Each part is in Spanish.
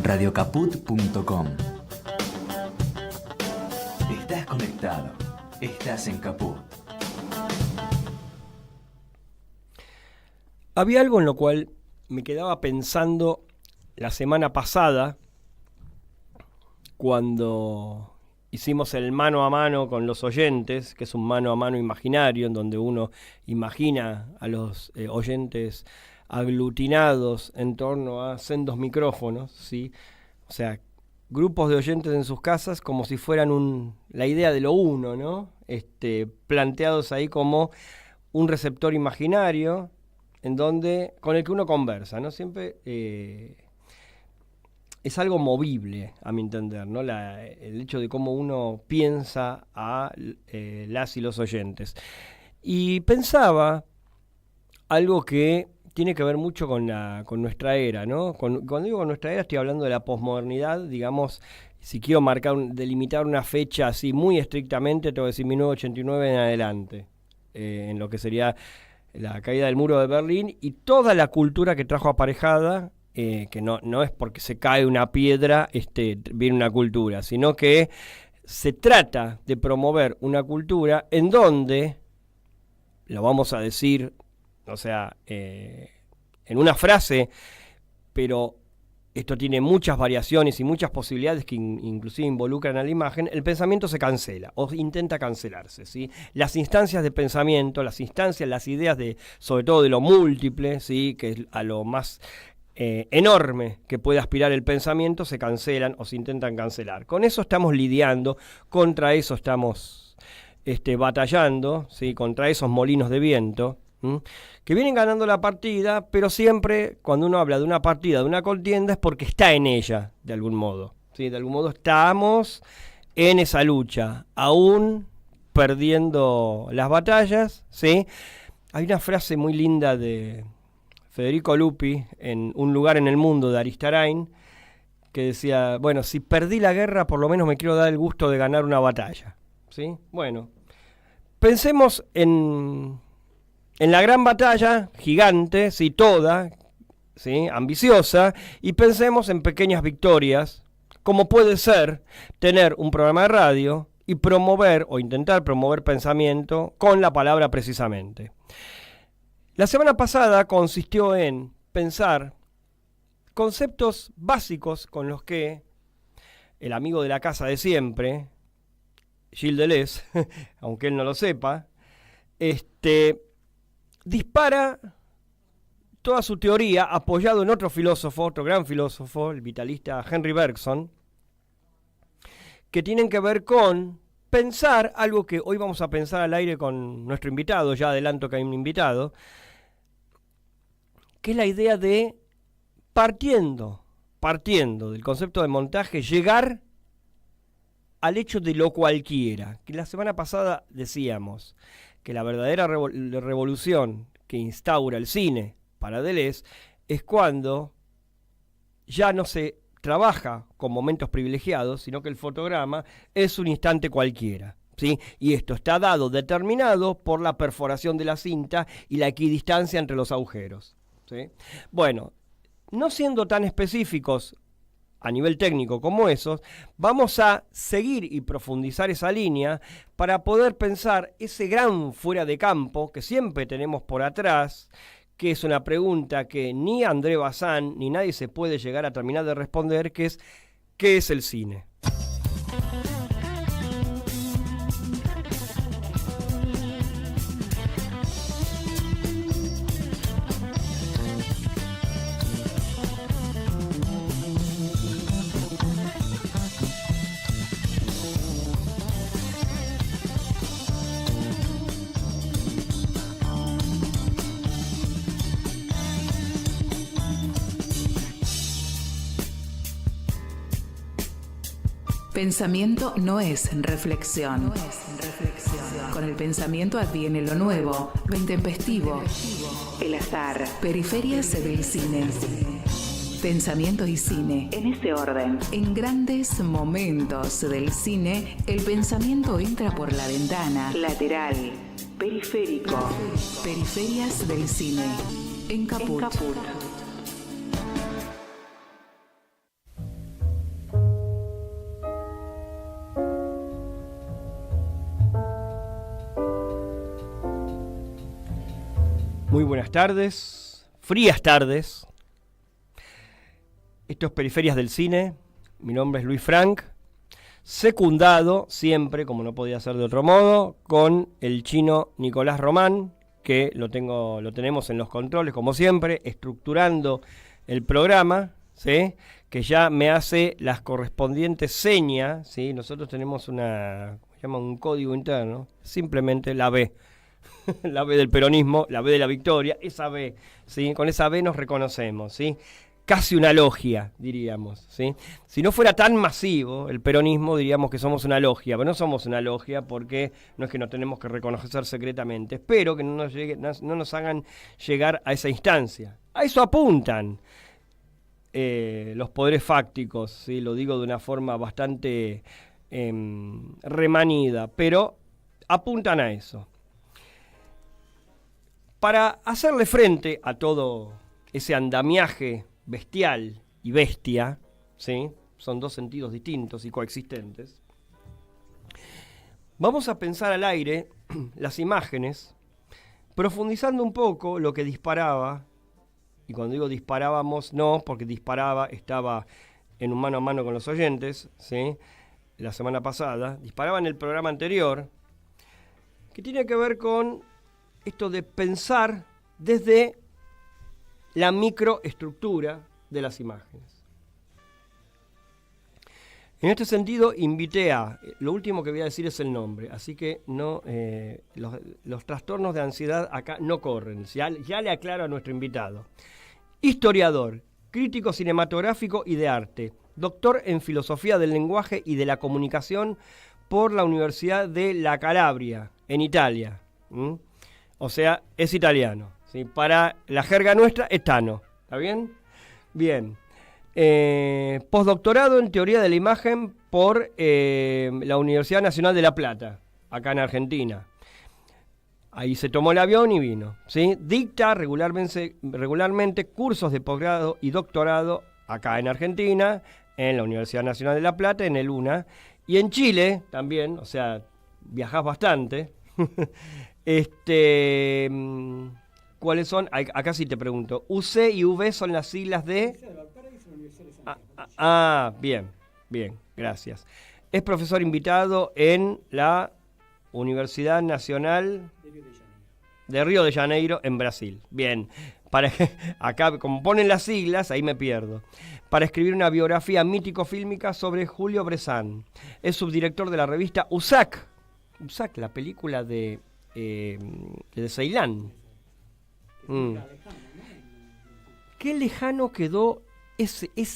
radiocaput.com. Estás conectado. Estás en Caput. Había algo en lo cual me quedaba pensando la semana pasada, cuando hicimos el mano a mano con los oyentes, que es un mano a mano imaginario, en donde uno imagina a los oyentes aglutinados en torno a sendos micrófonos, ¿sí? O sea, grupos de oyentes en sus casas como si fueran la idea de lo uno, ¿no? Planteados ahí como un receptor imaginario en donde, con el que uno conversa, ¿no? Siempre es algo movible, a mi entender, ¿no? El hecho de cómo uno piensa a las y los oyentes. Y pensaba algo que tiene que ver mucho con nuestra era, ¿no? Cuando digo con nuestra era, estoy hablando de la posmodernidad, digamos. Si quiero delimitar una fecha así muy estrictamente, tengo que decir 1989 en adelante, en lo que sería la caída del muro de Berlín y toda la cultura que trajo aparejada, que no es porque se cae una piedra, viene una cultura, sino que se trata de promover una cultura en donde, lo vamos a decir, o sea, en una frase, pero esto tiene muchas variaciones y muchas posibilidades que inclusive involucran a la imagen, el pensamiento se cancela o intenta cancelarse, ¿sí? Las instancias de pensamiento, las ideas sobre todo de lo múltiple, ¿sí? Que es a lo más enorme que puede aspirar el pensamiento, se cancelan o se intentan cancelar. Con eso estamos lidiando, contra eso estamos batallando, ¿sí? Contra esos molinos de viento, que vienen ganando la partida, pero siempre cuando uno habla de una partida, de una contienda, es porque está en ella, de algún modo, ¿sí? De algún modo estamos en esa lucha, aún perdiendo las batallas, ¿sí? Hay una frase muy linda de Federico Lupi, en Un lugar en el mundo, de Aristarain, que decía, bueno, si perdí la guerra, por lo menos me quiero dar el gusto de ganar una batalla, ¿sí? Bueno, pensemos en la gran batalla, gigante, ¿sí? Toda, ¿sí? Ambiciosa, y pensemos en pequeñas victorias, como puede ser tener un programa de radio y promover o intentar promover pensamiento con la palabra precisamente. La semana pasada consistió en pensar conceptos básicos con los que el amigo de la casa de siempre, Gilles Deleuze, aunque él no lo sepa, dispara toda su teoría apoyado en otro filósofo, otro gran filósofo, el vitalista Henry Bergson, que tienen que ver con pensar algo que hoy vamos a pensar al aire con nuestro invitado, ya adelanto que hay un invitado, que es la idea de partiendo del concepto de montaje, llegar al hecho de lo cualquiera. Que la semana pasada decíamos que la verdadera revolución que instaura el cine para Deleuze es cuando ya no se trabaja con momentos privilegiados, sino que el fotograma es un instante cualquiera, ¿sí? Y esto está determinado por la perforación de la cinta y la equidistancia entre los agujeros, ¿sí? Bueno, no siendo tan específicos a nivel técnico como esos, vamos a seguir y profundizar esa línea para poder pensar ese gran fuera de campo que siempre tenemos por atrás, que es una pregunta que ni André Bazin ni nadie se puede llegar a terminar de responder, que es ¿qué es el cine? Pensamiento no es reflexión. Con el pensamiento adviene lo nuevo, lo intempestivo, el azar, periferias del cine. Pensamiento y cine, en ese orden. En grandes momentos del cine, el pensamiento entra por la ventana, lateral, periférico. Periferias del cine, en Caput. buenas tardes, frías tardes. Esto es Periferias del Cine. Mi nombre es Luis Frank, secundado siempre, como no podía ser de otro modo, con el chino Nicolás Román, que lo tenemos en los controles, como siempre, estructurando el programa, ¿sí? Que ya me hace las correspondientes señas, ¿sí? Nosotros tenemos se llama un código interno, simplemente la B. La B del peronismo, la B de la victoria, esa B, ¿sí? Con esa B nos reconocemos, ¿sí? Casi una logia, diríamos, ¿sí? Si no fuera tan masivo el peronismo, diríamos que somos una logia, pero no somos una logia porque no es que nos tenemos que reconocer secretamente. Espero que no nos hagan llegar a esa instancia. A eso apuntan los poderes fácticos, ¿sí? Lo digo de una forma bastante remanida, pero apuntan a eso. Para hacerle frente a todo ese andamiaje bestial y bestia, ¿sí? Son dos sentidos distintos y coexistentes. Vamos a pensar al aire las imágenes, profundizando un poco lo que disparaba, y cuando digo disparábamos, no, porque disparaba, estaba en un mano a mano con los oyentes, ¿sí? La semana pasada, disparaba en el programa anterior, que tiene que ver con esto de pensar desde la microestructura de las imágenes. En este sentido, invité lo último que voy a decir es el nombre, así que no los trastornos de ansiedad acá no corren, ya le aclaro a nuestro invitado. Historiador, crítico cinematográfico y de arte, doctor en filosofía del lenguaje y de la comunicación por la Universidad de La Calabria, en Italia. O sea, es italiano, ¿sí? Para la jerga nuestra es tano. ¿Está bien? Bien. Postdoctorado en teoría de la imagen por la Universidad Nacional de La Plata, acá en Argentina. Ahí se tomó el avión y vino, ¿sí? Dicta regularmente cursos de posgrado y doctorado acá en Argentina, en la Universidad Nacional de La Plata, en el UNA. Y en Chile también, o sea, viajás bastante. ¿Cuáles son? Acá sí te pregunto. UC y UV son las siglas de... Bien, gracias. Es profesor invitado en la Universidad Nacional de Río de Janeiro, en Brasil. Bien, acá como ponen las siglas, ahí me pierdo. Para escribir una biografía mítico-fílmica sobre Julio Bressan. Es subdirector de la revista USAC, la película de Ceilán. Qué lejano quedó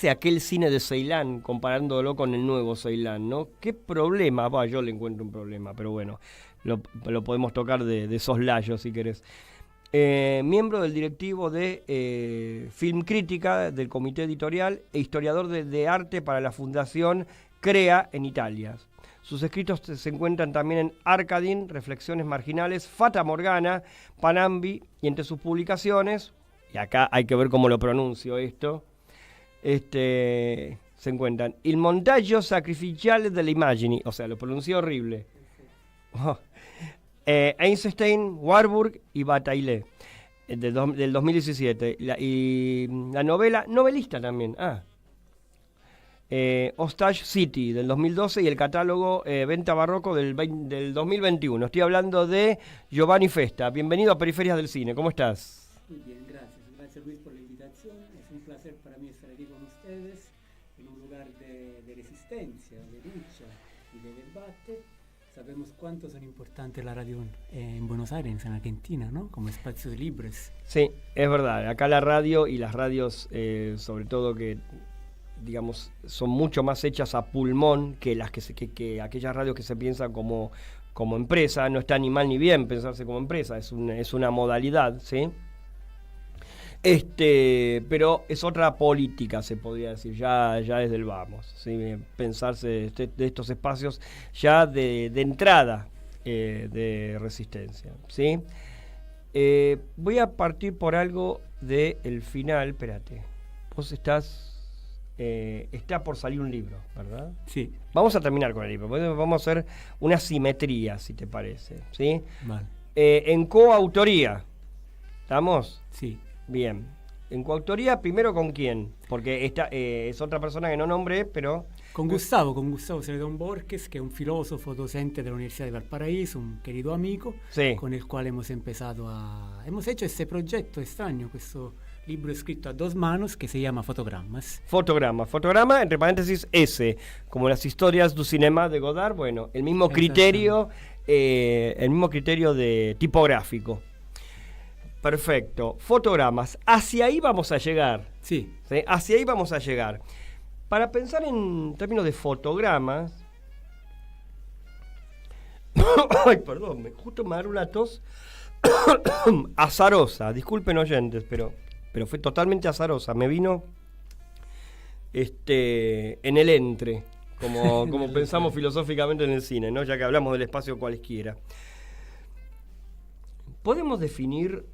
aquel cine de Ceilán, comparándolo con el nuevo Ceilán, ¿no? Qué problema, yo le encuentro un problema, pero bueno, lo podemos tocar de soslayo si querés. Miembro del directivo de Film Crítica, del comité editorial e historiador de arte para la Fundación CREA en Italia. Sus escritos se encuentran también en Arcadin, Reflexiones Marginales, Fata Morgana, Panambi, y entre sus publicaciones, y acá hay que ver cómo lo pronuncio esto, se encuentran Il montaggio sacrificiale delle immagini, o sea, lo pronuncié horrible. Einstein, Warburg y Bataille, del 2017. Y la novelista también, Hostage City, del 2012, y el catálogo Venta Barroco del 2021. Estoy hablando de Giovanni Festa. Bienvenido a Periferias del Cine, ¿cómo estás? Muy bien, gracias. Gracias, Luis, por la invitación. Es un placer para mí estar aquí con ustedes en un lugar de resistencia, de lucha y de debate. Sabemos cuánto son importantes la radio en Buenos Aires, en Argentina, ¿no? Como espacios libres. Sí, es verdad. Acá la radio y las radios, sobre todo que, digamos, son mucho más hechas a pulmón que aquellas radios que se piensan como empresa. No está ni mal ni bien pensarse como empresa, es una modalidad, ¿sí? Pero es otra política, se podría decir, ya desde el vamos, ¿sí? Pensarse de estos espacios ya de entrada de resistencia, ¿sí? Voy a partir por algo del final. Espérate, vos está por salir un libro, ¿verdad? Sí. Vamos a terminar con el libro, vamos a hacer una simetría, si te parece, ¿sí? Vale. En coautoría, ¿Estamos? Sí. Bien. En coautoría, primero con quién, porque esta es otra persona que no nombré, pero... Con Gustavo Celedón Borges, que es un filósofo docente de la Universidad de Valparaíso, un querido amigo, Sí. con el cual hemos hecho este proyecto extraño, questo libro scritto a dos manos que se llama Fotogramas. Fotograma, entre paréntesis, S, como las historias du cinema de Godard, bueno, el mismo criterio de tipográfico. Perfecto, fotogramas, hacia ahí vamos a llegar. Sí. ¿Sí? Hacia ahí vamos a llegar. Para pensar en términos de fotogramas... Ay, perdón, justo me agarró una tos azarosa. Disculpen oyentes, pero fue totalmente azarosa. Me vino en el entre, como pensamos filosóficamente en el cine, ¿no? Ya que hablamos del espacio cualesquiera. ¿Podemos definir,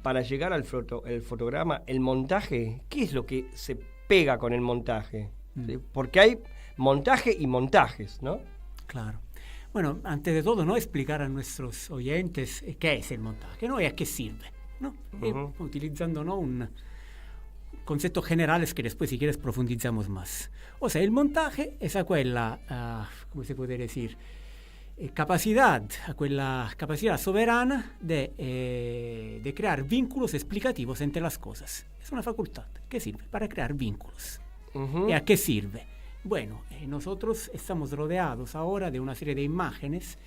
para llegar al fotograma, el montaje? ¿Qué es lo que se pega con el montaje? ¿Sí? Porque hay montaje y montajes, ¿no? Claro. Bueno, antes de todo, ¿no? Explicar a nuestros oyentes qué es el montaje, ¿no? Y a qué sirve, ¿no? Utilizando, ¿no? un conceptos generales que después, si quieres, profundizamos más. O sea, el montaje es aquella, ¿cómo se puede decir? Quella capacidad soberana de crear vínculos explicativos entre las cosas. Es una facultad que sirve para crear vínculos. ¿Y a qué sirve? Bueno, nosotros estamos rodeados ahora de una serie de imágenes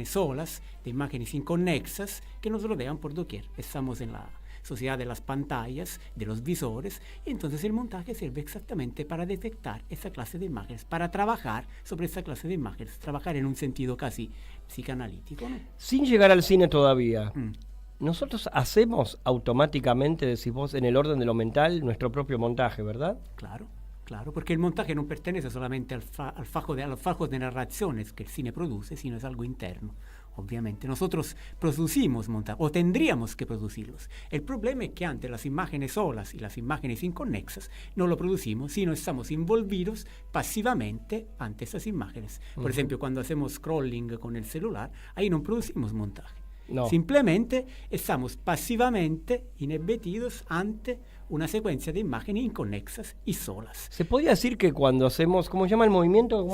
solas, de imágenes inconexas, que nos rodean por doquier. Estamos en la sociedad de las pantallas, de los visores, y entonces el montaje sirve exactamente para detectar esa clase de imágenes, para trabajar sobre esa clase de imágenes, trabajar en un sentido casi psicoanalítico, ¿no? Sin llegar al cine todavía, nosotros hacemos automáticamente, decís vos, en el orden de lo mental, nuestro propio montaje, ¿verdad? Claro, porque el montaje no pertenece solamente al fajo de narraciones que el cine produce, sino es algo interno. Obviamente, nosotros producimos montajes, o tendríamos que producirlos. El problema es que ante las imágenes solas y las imágenes inconexas no lo producimos, sino estamos envolvidos pasivamente ante esas imágenes. Por ejemplo, cuando hacemos scrolling con el celular, ahí no producimos montaje. No. Simplemente estamos pasivamente inhibidos ante una secuencia de imágenes inconexas y solas. Se podría decir que cuando hacemos, ¿cómo se llama el movimiento?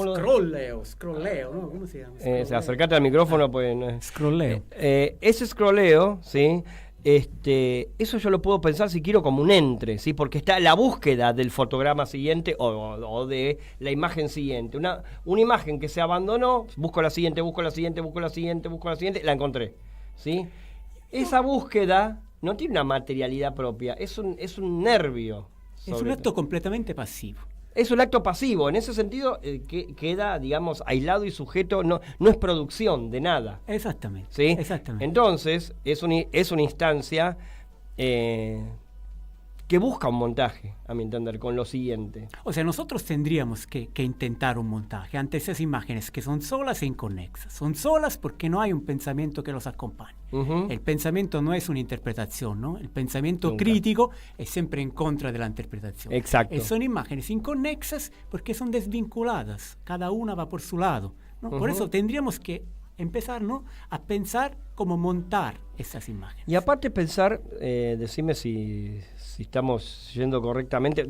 Scrolleo, ¿no? ¿Cómo se llama? Acercate al micrófono, pues. Scrolleo. Ese scrolleo, ¿sí? Eso yo lo puedo pensar si quiero como un entre, ¿sí? Porque está la búsqueda del fotograma siguiente o de la imagen siguiente. Una imagen que se abandonó, busco la siguiente, la encontré, ¿sí? Esa búsqueda no tiene una materialidad propia, es un nervio. Es un acto completamente pasivo. Es un acto pasivo, en ese sentido que queda, digamos, aislado y sujeto, no es producción de nada. Exactamente. ¿Sí? Exactamente. Entonces, es una instancia que busca un montaje, a mi entender, con lo siguiente. O sea, nosotros tendríamos que intentar un montaje ante esas imágenes que son solas e inconexas. Son solas porque no hay un pensamiento que los acompañe. El pensamiento no es una interpretación, ¿no? El pensamiento Nunca. crítico es siempre en contra de la interpretación. Exacto. Son imágenes inconexas porque son desvinculadas. Cada una va por su lado, ¿no? Por eso tendríamos que empezar, ¿no?, a pensar cómo montar esas imágenes. Y aparte pensar, decime si estamos yendo correctamente,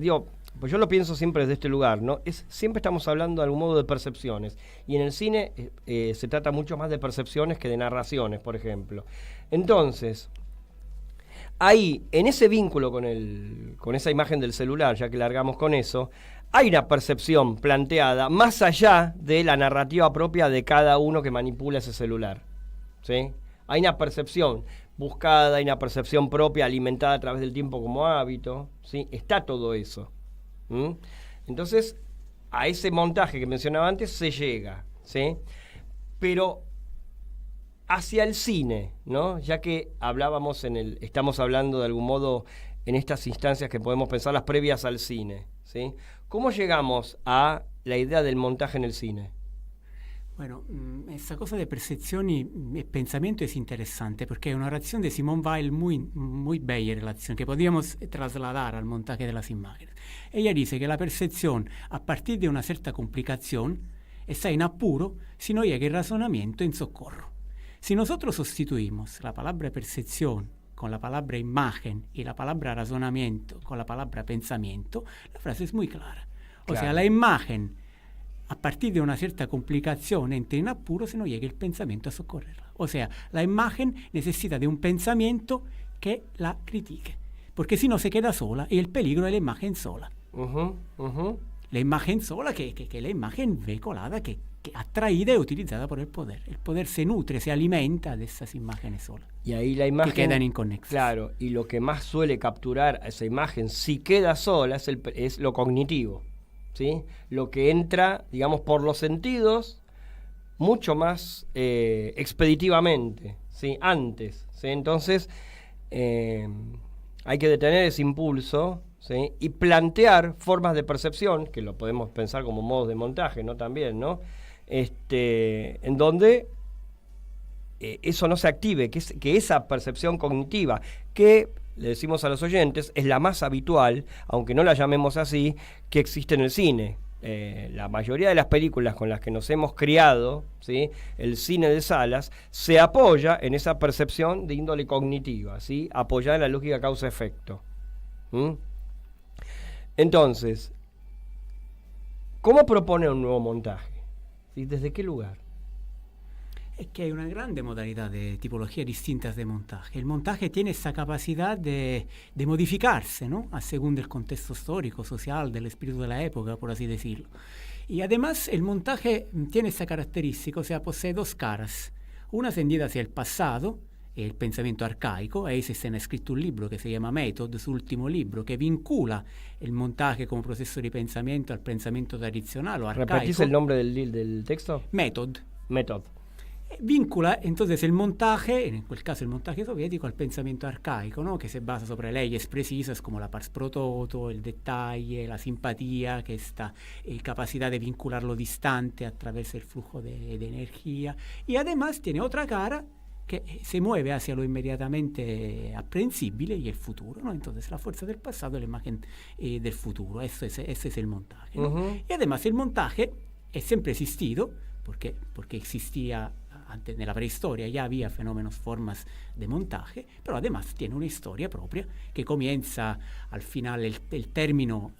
pues yo lo pienso siempre desde este lugar, ¿no? Siempre estamos hablando de algún modo de percepciones, y en el cine se trata mucho más de percepciones que de narraciones, por ejemplo. Entonces, ahí, en ese vínculo con esa imagen del celular, ya que largamos con eso, hay una percepción planteada más allá de la narrativa propia de cada uno que manipula ese celular, ¿sí? Hay una percepción buscada, hay una percepción propia alimentada a través del tiempo como hábito, ¿sí? Está todo eso. Entonces, a ese montaje que mencionaba antes se llega, ¿sí? Pero hacia el cine, ¿no? Ya que estamos hablando de algún modo en estas instancias que podemos pensar las previas al cine, ¿sí? ¿Cómo llegamos a la idea del montaje en el cine? Bueno, esa cosa de percepción y pensamiento es interesante porque es una relación de Simone Weil muy bella relación que podríamos trasladar al montaje de las imágenes. Ella dice que la percepción, a partir de una cierta complicación, está en apuro si no llega el razonamiento en socorro. Si nosotros sustituimos la palabra percepción con la palabra imagen y la palabra razonamiento con la palabra pensamiento, la frase es muy clara. O sea, la imagen, a partir de una cierta complicación, entra en apuro si no llega el pensamiento a socorrerla. O sea, la imagen necesita de un pensamiento que la critique, porque si no se queda sola, y el peligro es la imagen sola. La imagen sola, que la imagen vehiculada, que atraída y utilizada por el poder. El poder se nutre, se alimenta de esas imágenes solas. Y ahí la imagen, que quedan inconexas. Claro, y lo que más suele capturar a esa imagen, si queda sola, es lo cognitivo, ¿sí? Lo que entra, digamos, por los sentidos, mucho más expeditivamente, ¿sí? Antes, ¿sí? Entonces, hay que detener ese impulso, ¿sí? Y plantear formas de percepción, que lo podemos pensar como modos de montaje, ¿no? También, ¿no? En donde eso no se active, que esa percepción cognitiva, que le decimos a los oyentes, es la más habitual, aunque no la llamemos así, que existe en el cine. La mayoría de las películas con las que nos hemos criado, ¿sí? El cine de salas, se apoya en esa percepción de índole cognitiva, ¿sí? Apoyada en la lógica causa-efecto. Entonces, ¿cómo propone un nuevo montaje? ¿Sí? ¿Desde qué lugar? Es que hay una grande modalidad de tipologías distintas de montaje. El montaje tiene esa capacidad de modificarse, ¿no? A según del contexto histórico, social, del espíritu de la época, por así decirlo. Y además el montaje tiene esa característica, o sea, posee dos caras. Una tendida hacia el pasado, el pensamiento arcaico. Eisenstein ha escrito un libro que se llama Method, su último libro, que vincula el montaje como proceso de pensamiento al pensamiento tradicional o arcaico. ¿Repetís el nombre del texto? Method. Method. Vincula entonces el montaje, en quel caso el montaje soviético, al pensamiento arcaico, ¿no? Que se basa sobre leyes precisas como la pars pro toto, el detalle, la simpatía, que esta capacidad de vincular lo distante a través del flujo de energía. Y además tiene otra cara que se mueve hacia lo inmediatamente aprensible y el futuro, ¿no? Entonces la fuerza del pasado y la imagen del futuro, ese es el montaje, ¿no? Y además el montaje es siempre existido, porque existía antes, en la prehistoria ya había fenómenos, formas de montaje, pero además tiene una historia propia que comienza al final, el término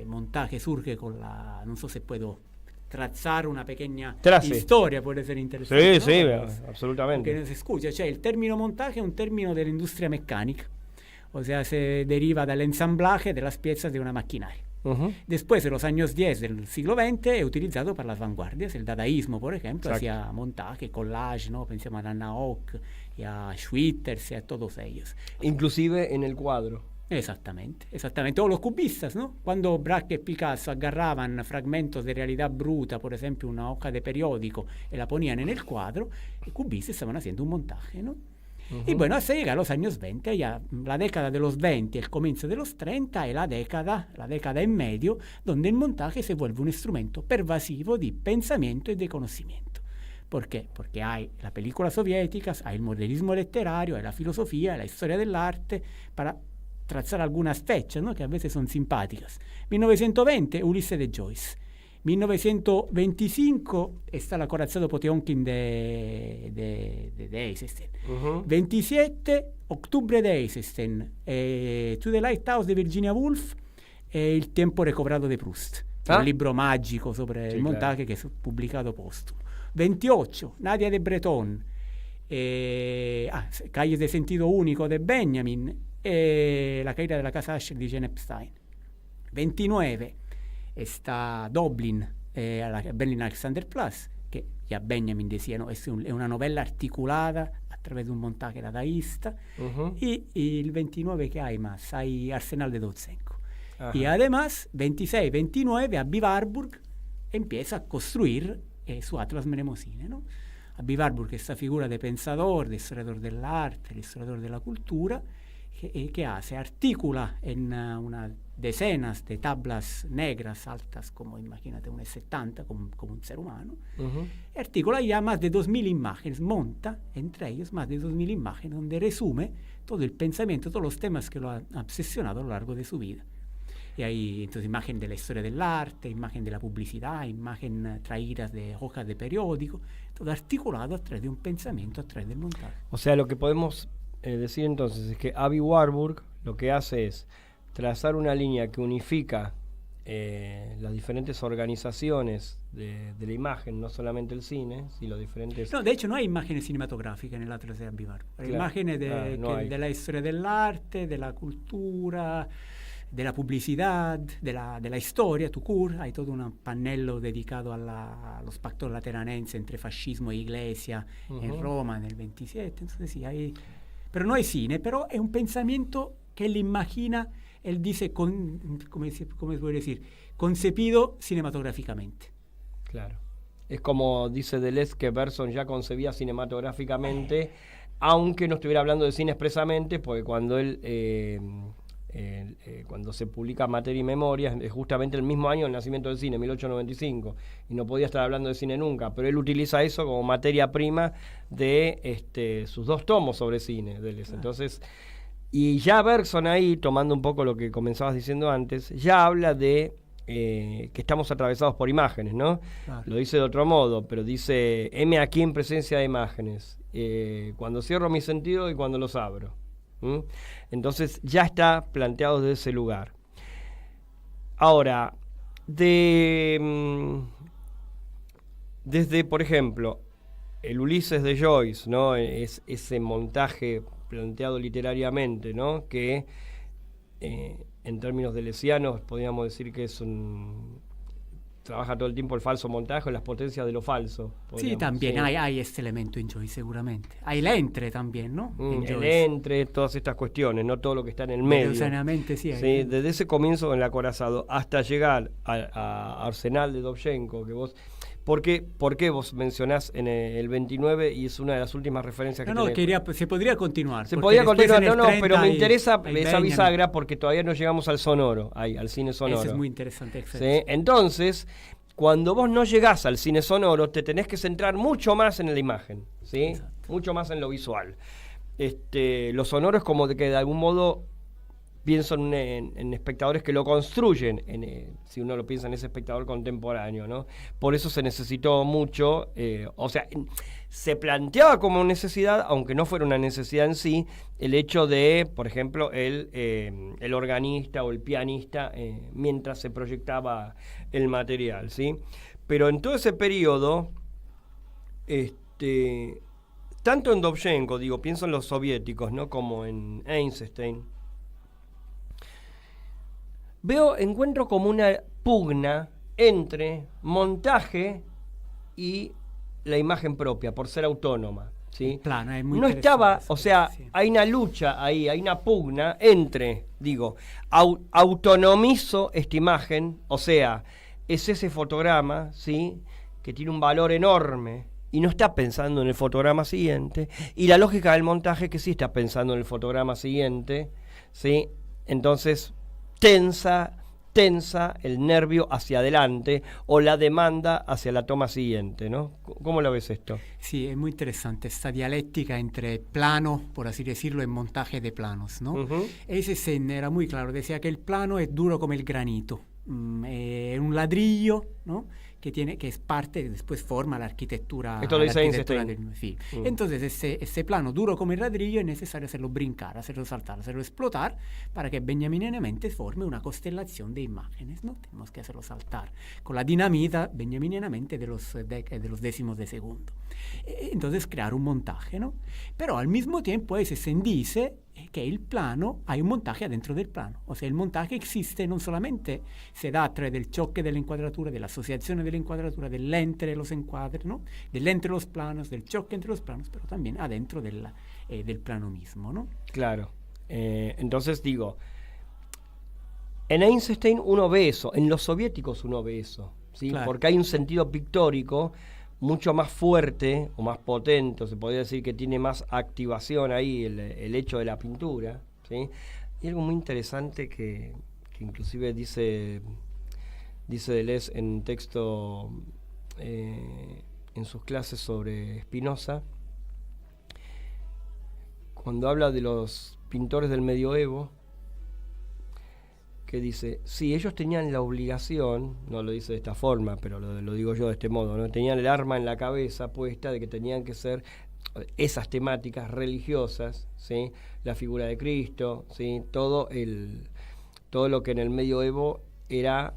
montaje surge con la, no sé si puedo trazar una pequeña historia, puede ser interesante. Sí, ¿no? sí, absolutamente. Que no se escucha, cioè il termino montaje è un termino dell'industria meccanica, o sea, se deriva dall'ensamblaje de las piezas de una maquinaria. Después, en los años 10 del siglo XX, es utilizado para las vanguardias. El dadaísmo, por ejemplo, hacía montaje, collage, ¿no? Pensamos a Anna Hock y a Schwitters y a todos ellos. Inclusive en el cuadro. Exactamente. O los cubistas, ¿no? Cuando Braque y Picasso agarraban fragmentos de realidad bruta, por ejemplo, una hoja de periódico, y la ponían en el cuadro, los cubistas estaban haciendo un montaje, ¿no? Y bueno, hasta llegar a los años 20, ya la década de los 20, el comienzo de los 30 es la década en medio, donde el montaje se vuelve un instrumento pervasivo de pensamiento y de conocimiento. ¿Por qué? Porque hay las películas soviéticas, hay el modelismo literario, hay la filosofía, la historia del arte, para trazar algunas fechas, ¿no? Que a veces son simpáticas. 1920, Ulisse de Joyce. 1925 está la corazza Potionkin de Eisenstein. 27 octubre de Eisenstein, To the Lighthouse de Virginia Woolf, Il tempo recobrado de Proust, un libro magico sobre il montaje che è pubblicato postumo. 28 Nadia de Breton, Calles de sentido único de Benjamin, La caída de la casa Asher di Jane Epstein. 29 está Dublin, Berlin Alexanderplatz, que ya Benjamin decía, ¿no? Es una novela articulada a través de un montaje dadaísta. Y el 29 que hay más, hay Arsenal de Dovzhenko. Y además, 26, 29, Abby Warburg empieza a construir su Atlas Mnemosyne, ¿no? Abby Warburg, esta figura de pensador, de historiador del arte, de historiador de la cultura, que hace, articula en unas decenas de tablas negras altas, como imagínate, 1,70, como un ser humano, articula ya más de 2.000 imágenes, monta entre ellos más de 2.000 imágenes, donde resume todo el pensamiento, todos los temas que lo han obsesionado a lo largo de su vida. Y hay entonces imagen de la historia del arte, imagen de la publicidad, imagen traídas de hojas de periódico, todo articulado a través de un pensamiento, a través del montaje. O sea, lo que podemos decir entonces es que Aby Warburg lo que hace es trazar una línea que unifica las diferentes organizaciones de la imagen, no solamente el cine, sino los diferentes... No, de hecho no hay imágenes cinematográficas nell'Atlas de Aby Warburg, hay imágenes de la historia dell'arte, de la cultura, de la publicidad, de la historia, tout court. Hay todo un pannello dedicato allo pacto lateranense entre fascismo e iglesia en Roma nel 27. Entonces sí, pero no hay cine, pero es un pensamiento que él imagina, él dice, ¿cómo se puede decir? Concebido cinematográficamente. Claro. Es como dice Deleuze que Bergson ya concebía cinematográficamente, aunque no estuviera hablando de cine expresamente, porque cuando él... cuando se publica Materia y Memoria, es justamente el mismo año del nacimiento del cine, 1895, y no podía estar hablando de cine nunca, pero él utiliza eso como materia prima de sus 2 tomos sobre cine. Entonces, y ya Bergson ahí, tomando un poco lo que comenzabas diciendo antes, ya habla de que estamos atravesados por imágenes, ¿no? Claro. Lo dice de otro modo, pero dice, heme aquí en presencia de imágenes, cuando cierro mis sentidos y cuando los abro. Entonces ya está planteado desde ese lugar. Ahora, desde, por ejemplo, el Ulises de Joyce, ¿no? Es ese montaje planteado literariamente, ¿no? Que en términos deleuzianos podríamos decir que es trabaja todo el tiempo el falso montaje, las potencias de lo falso. Sí, también sí. Hay este elemento en Joyce, seguramente. Hay el entre también, ¿no? El entre, todas estas cuestiones, no todo lo que está en el medio. Sí, sí, desde ese comienzo en el acorazado hasta llegar a Arsenal de Dovzhenko, que vos... ¿Por qué vos mencionás en el 29 y es una de las últimas referencias que tenés? Se podría continuar. Se podría continuar, pero me interesa esa bisagra porque todavía no llegamos al sonoro, al cine sonoro. Eso es muy interesante. ¿Sí? Entonces, cuando vos no llegás al cine sonoro, te tenés que centrar mucho más en la imagen, ¿sí? Exacto. Mucho más en lo visual. Lo sonoro es como de que de algún modo... Pienso en espectadores que lo construyen, si uno lo piensa en ese espectador contemporáneo, ¿no? Por eso se necesitó mucho, se planteaba como necesidad, aunque no fuera una necesidad en sí, el hecho de, por ejemplo, el organista o el pianista mientras se proyectaba el material, ¿sí? Pero en todo ese periodo, tanto en Dovzhenko, pienso en los soviéticos, ¿no? Como en Eisenstein, encuentro como una pugna entre montaje y la imagen propia, por ser autónoma, ¿sí? Plano, es muy no estaba, sí. Hay una lucha ahí, hay una pugna entre, autonomizo esta imagen, es ese fotograma, ¿sí? Que tiene un valor enorme y no está pensando en el fotograma siguiente, y la lógica del montaje que sí está pensando en el fotograma siguiente, ¿sí? Entonces tensa el nervio hacia adelante o la demanda hacia la toma siguiente, ¿no? ¿Cómo lo ves esto? Sí, es muy interesante esta dialéctica entre plano, por así decirlo, y montaje de planos, ¿no? Eisenstein era muy claro, decía que el plano es duro como el granito, es un ladrillo, ¿no? Que es parte, después forma la arquitectura. Esto lo dice Einstein. Sí. Entonces ese plano duro como el ladrillo es necesario hacerlo brincar, hacerlo saltar, hacerlo explotar para que benjaminianamente forme una constelación de imágenes, ¿no? Tenemos que hacerlo saltar con la dinamita benjaminianamente de los décimos de segundo. Entonces crear un montaje, ¿no? Pero al mismo tiempo Eisenstein dice que el plano, hay un montaje adentro del plano. O sea, el montaje existe non solamente se da a través del choque delle inquadrature, dell'associazione delle inquadrature, dell'entre los encuadres, ¿no? Dell'entre los planos, del choque entre los planos, pero también adentro del plano mismo, ¿no? Claro. Entonces en Eisenstein uno ve eso, en los soviéticos uno ve eso, ¿sí? Claro. Porque hay un sentido pictórico mucho más fuerte o más potente, se podría decir que tiene más activación ahí el hecho de la pintura, ¿sí? Y algo muy interesante que inclusive dice Deleuze en un texto en sus clases sobre Spinoza, cuando habla de los pintores del medioevo, que dice, sí, ellos tenían la obligación, no lo dice de esta forma, pero lo digo yo de este modo, ¿no? Tenían el arma en la cabeza puesta de que tenían que ser, esas temáticas religiosas, ¿sí? La figura de Cristo, ¿sí? Todo lo que en el medioevo era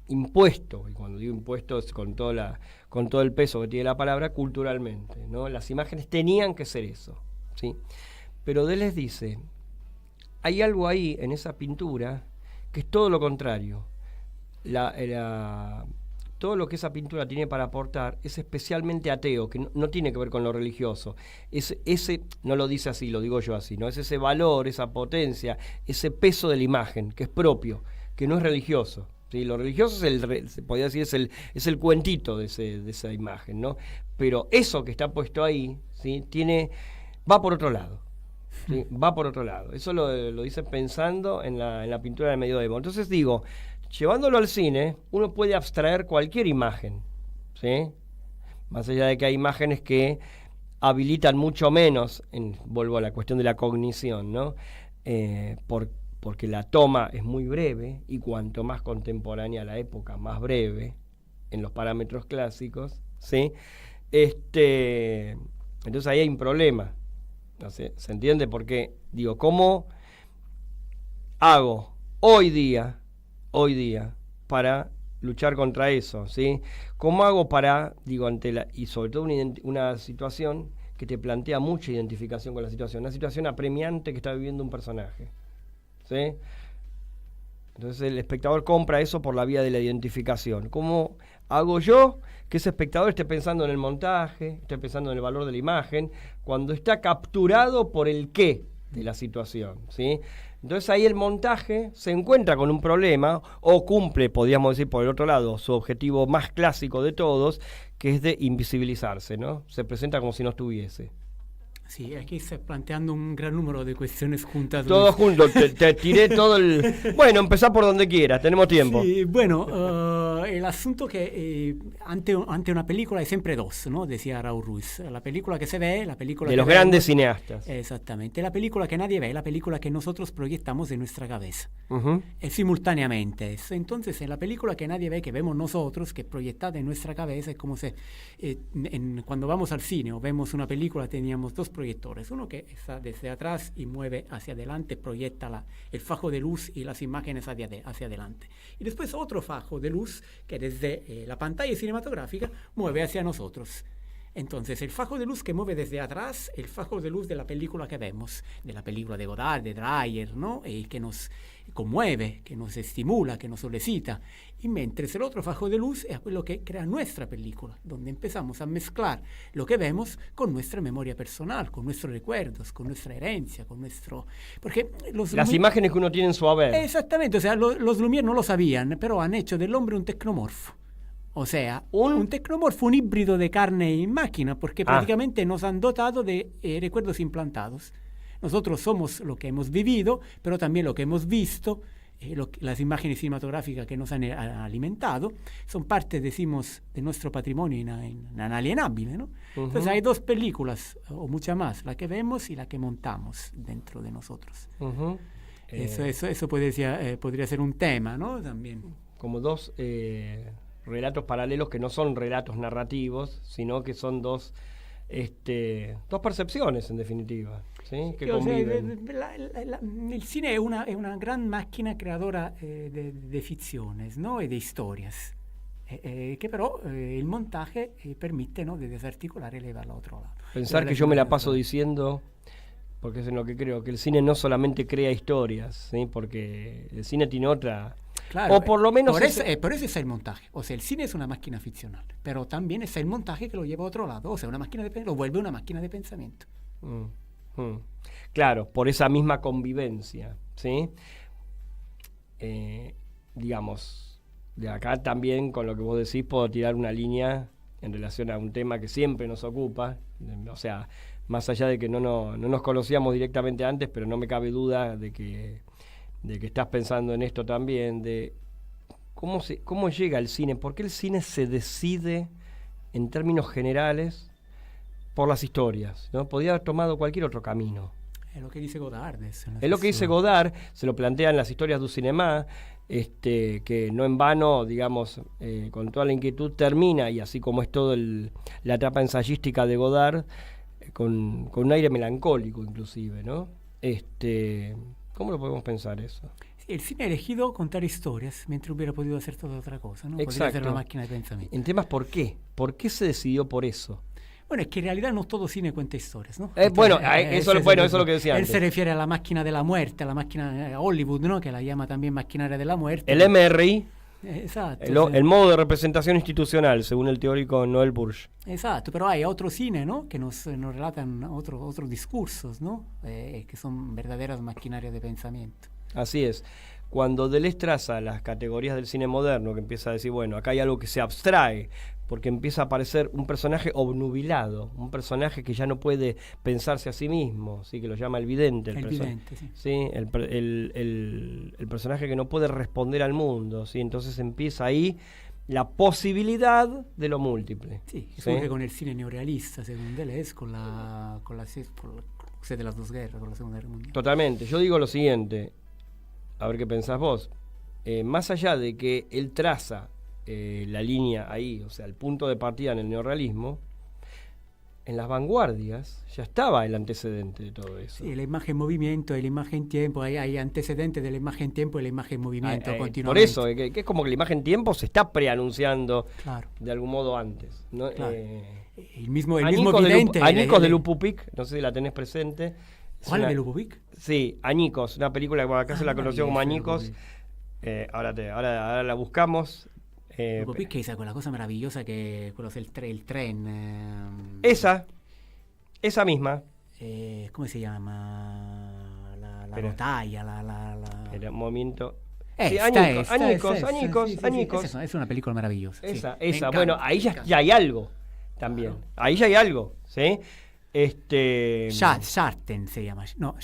impuesto, y cuando digo impuesto es con todo el peso que tiene la palabra, culturalmente, ¿no? Las imágenes tenían que ser eso, ¿sí? Pero Deleuze dice, hay algo ahí en esa pintura que es todo lo contrario. Todo lo que esa pintura tiene para aportar es especialmente ateo, que no tiene que ver con lo religioso. Ese no lo dice así, lo digo yo así, ¿no? Es ese valor, esa potencia, ese peso de la imagen, que es propio, que no es religioso, ¿sí? Lo religioso se podría decir, es el cuentito de esa imagen, ¿no? Pero eso que está puesto ahí, ¿sí? Va por otro lado. ¿Sí? Va por otro lado. Eso lo dice pensando en la pintura del medioevo. Entonces digo, llevándolo al cine, uno puede abstraer cualquier imagen, ¿sí? Más allá de que hay imágenes que habilitan mucho menos, vuelvo a la cuestión de la cognición, ¿no? Porque la toma es muy breve, y cuanto más contemporánea la época, más breve, en los parámetros clásicos, ¿sí? Entonces ahí hay un problema. No sé, ¿se entiende? Porque, digo, ¿cómo hago hoy día para luchar contra eso, ¿sí? ¿Cómo hago para, digo, y sobre todo una situación que te plantea mucha identificación con la situación, una situación apremiante que está viviendo un personaje, ¿sí? Entonces el espectador compra eso por la vía de la identificación. ¿Cómo hago yo que ese espectador esté pensando en el montaje, esté pensando en el valor de la imagen, cuando está capturado por el qué de la situación, ¿sí? Entonces ahí el montaje se encuentra con un problema, o cumple, podríamos decir por el otro lado, su objetivo más clásico de todos, que es de invisibilizarse, ¿no? Se presenta como si no estuviese. Sí, aquí está planteando un gran número de cuestiones juntas. Todo junto, te tiré todo el... Bueno, empezá por donde quieras, tenemos tiempo. Sí, bueno, el asunto que ante una película hay siempre dos, ¿no? Decía Raúl Ruiz. La película que se ve, la película de que los grandes cineastas. Exactamente. La película que nadie ve, la película que nosotros proyectamos en nuestra cabeza. Uh-huh. Simultáneamente. Entonces, en la película que nadie ve, que vemos nosotros, que es proyectada en nuestra cabeza, es como si cuando vamos al cine o vemos una película teníamos dos proyectores, uno que está desde atrás y mueve hacia adelante, proyecta el fajo de luz y las imágenes hacia adelante. Y después otro fajo de luz que desde la pantalla cinematográfica mueve hacia nosotros. Entonces, el fajo de luz que mueve desde atrás, el fajo de luz de la película que vemos, de la película de Godard, de Dreyer, ¿no? Que nos conmueve, que nos estimula, que nos solicita. Y mientras el otro fajo de luz es quello que crea nuestra película, donde empezamos a mezclar lo que vemos con nuestra memoria personal, con nuestros recuerdos, con nuestra herencia, con nuestro... Porque las imágenes que uno tiene en su haber. Exactamente, o sea, los Lumière no lo sabían, pero han hecho del hombre un tecnomorfo. O sea, un tecnomorfo, un híbrido de carne y máquina, porque prácticamente nos han dotado de recuerdos implantados. Nosotros somos lo que hemos vivido, pero también lo que hemos visto, las imágenes cinematográficas que nos han alimentado, son parte, decimos, de nuestro patrimonio inalienable, ¿no? Uh-huh. Entonces hay dos películas, o muchas más, la que vemos y la que montamos dentro de nosotros. Uh-huh. Eso podría ser un tema, ¿no? También. Como dos... relatos paralelos que no son relatos narrativos, sino que son dos percepciones, en definitiva, ¿sí? Que conviven. El cine es una gran máquina creadora de ficciones, ¿no? Y de historias, que pero el montaje permite, ¿no? de desarticular y llevarlo a otro lado. Pensar que yo me la paso diciendo, porque es en lo que creo, que el cine no solamente crea historias, ¿sí? Porque el cine tiene otra... Claro, o por lo menos por eso es el montaje. O sea, el cine es una máquina ficcional, pero también es el montaje que lo lleva a otro lado. O sea, lo vuelve una máquina de pensamiento. Claro, por esa misma convivencia, ¿sí? Digamos, de acá también, con lo que vos decís, puedo tirar una línea en relación a un tema que siempre nos ocupa. O sea, más allá de que no nos conocíamos directamente antes, pero no me cabe duda de que estás pensando en esto también, de cómo llega el cine, por qué el cine se decide en términos generales por las historias, ¿no? Podría haber tomado cualquier otro camino. Es lo que dice Godard. Es lo que dice Godard, se lo plantea en las historias du cinéma, que no en vano, digamos, con toda la inquietud termina, y así como es toda la etapa ensayística de Godard, con un aire melancólico inclusive, ¿no? ¿Cómo lo podemos pensar eso? Sí, el cine ha elegido contar historias, mientras hubiera podido hacer toda otra cosa, ¿no? Podría ser una máquina de pensamiento. En temas, ¿por qué? ¿Por qué se decidió por eso? Bueno, es que en realidad no todo cine cuenta historias, ¿no? Eso es lo que decía él antes. se refiere a la máquina de la muerte, a la máquina Hollywood, ¿no? Que la llama también maquinaria de la muerte. El MRI, exacto. el modo de representación institucional, según el teórico Noel Burge. Exacto, pero hay otro cine, ¿no? Que nos relatan otros discursos, ¿no? Que son verdaderas maquinarias de pensamiento. Así es. Cuando Deleuze traza las categorías del cine moderno, que empieza a decir, bueno, acá hay algo que se abstrae, porque empieza a aparecer un personaje obnubilado, un personaje que ya no puede pensarse a sí mismo, ¿sí? Que lo llama el vidente. El vidente, sí. ¿Sí? El personaje que no puede responder al mundo, ¿sí? Entonces empieza ahí la posibilidad de lo múltiple. Sí, surge con el cine neorealista, según Deleuze, con la de las dos guerras, con la Segunda Guerra Mundial. Totalmente. Yo digo lo siguiente, a ver qué pensás vos. Más allá de que él traza la línea ahí, o sea, el punto de partida en el neorrealismo, en las vanguardias ya estaba el antecedente de todo eso. Sí, la imagen-movimiento y la imagen-tiempo, hay antecedentes de la imagen-tiempo y la imagen-movimiento continuamente. Por eso, que es como que la imagen-tiempo se está preanunciando, claro, de algún modo antes, ¿no? Claro. El mismo vidente. Añicos de Lupupic, no sé si la tenés presente. ¿Cuál de Lupupic? Sí, Añicos, una película que acá se la conoció como Añicos. Ahora la buscamos. Lupupic, que hizo con la cosa maravillosa que conoce el tren. Esa misma. ¿Cómo se llama? La batalla, El movimiento. Añicos. Es una película maravillosa. Esa. Bueno, ahí ya hay algo también. Claro. Ahí ya hay algo, ¿sí? Scharten se llama. No,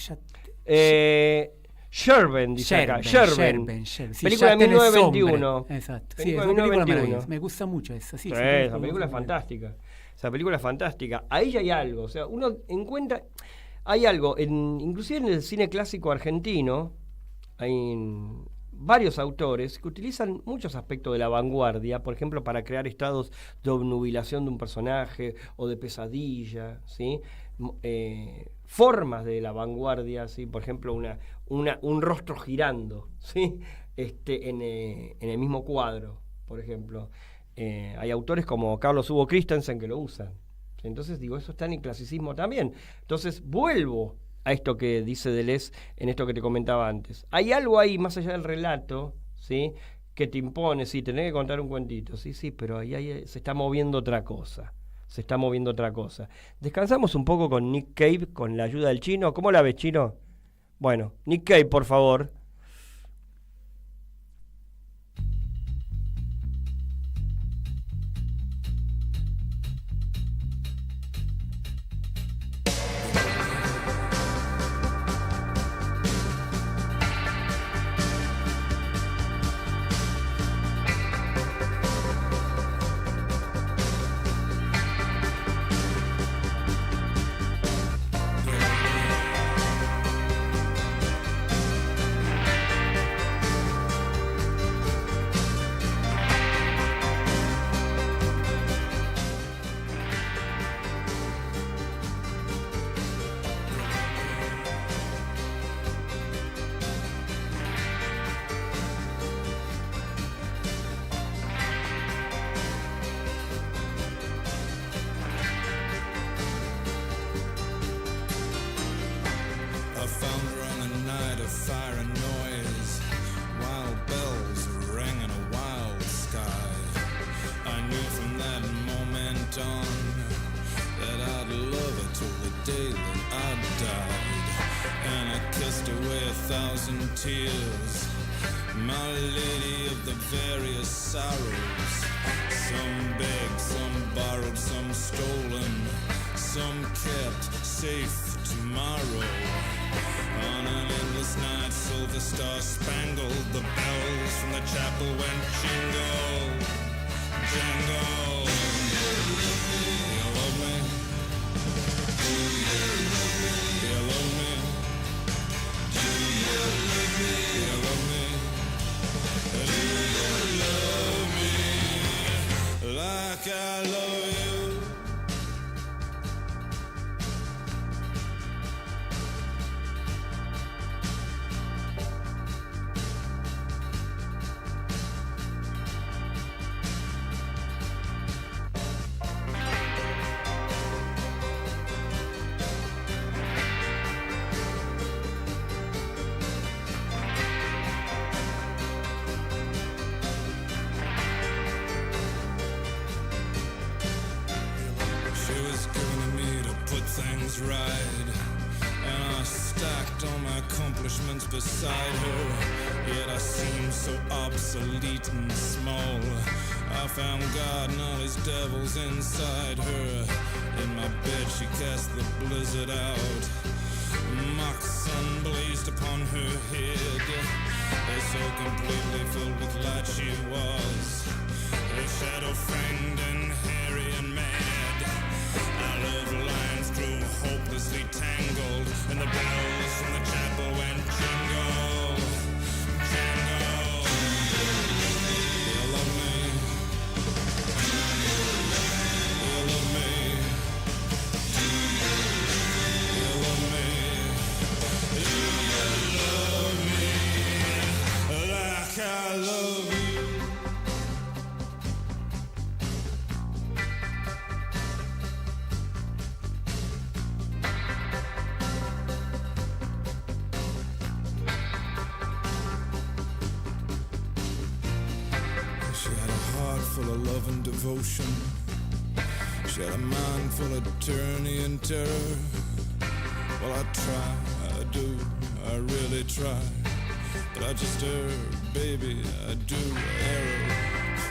Sherben, dice acá. Sherben. Sí, película de 1921. Exacto. Película de de 1921. Me gusta mucho esa. Sí, esa película es fantástica. Esa película es fantástica. Ahí ya hay algo. O sea, uno encuentra. Hay algo. Inclusive en el cine clásico argentino, hay varios autores que utilizan muchos aspectos de la vanguardia, por ejemplo, para crear estados de obnubilación de un personaje o de pesadilla, ¿sí? Formas de la vanguardia, ¿sí? Por ejemplo, un rostro girando, ¿sí? En el mismo cuadro, por ejemplo. Hay autores como Carlos Hugo Christensen que lo usan. Entonces, digo, eso está en el clasicismo también. Entonces, vuelvo a esto que dice Deleuze, en esto que te comentaba antes. Hay algo ahí, más allá del relato, ¿sí? Que te impone, sí, tenés que contar un cuentito, sí, pero ahí se está moviendo otra cosa. Descansamos un poco con Nick Cave, con la ayuda del Chino. ¿Cómo la ves, Chino? Bueno, Nick Cave, por favor. Tears, my lady of the various sorrows. Some begged, some borrowed, some stolen, some kept safe tomorrow. On an endless night, silver star spangled, the bells from the chapel went jingle, jangle. You love me? You love me? You love me? like I love you. She was giving me to put things right, and I stacked all my accomplishments beside her. Yet I seemed so obsolete and small. I found God and all his devils inside her. In my bed she cast the blizzard out. Mock sun blazed upon her head. So completely filled with light she was. Her shadow fanged and hairy and mad. Our love lines grew hopelessly tangled, and the bells from the chapel went jingle, jangle. You love me. You love me. You love me. You love me like I love you. She had a heart full of love and devotion. She had a mind full of tyranny and terror. Well, I try, I do, I really try. But I just err, baby, I do err.